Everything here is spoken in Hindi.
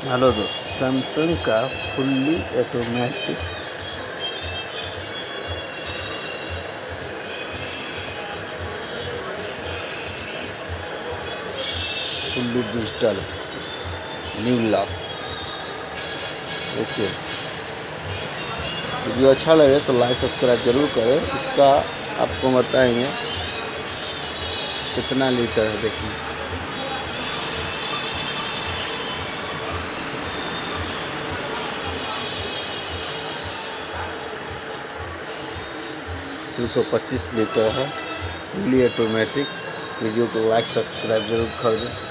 हेलो दोस्त, सैमसंग का fully automatic fully digital new lock. देखिए, वीडियो अच्छा लगे तो लाइक सब्सक्राइब जरूर करें। इसका आपको बताएंगे कितना लीटर है। देखिए, तीन 225 लीटर है, फुल्ली ऑटोमेटिक। वीडियो को लाइक सब्सक्राइब जरूर कर दें।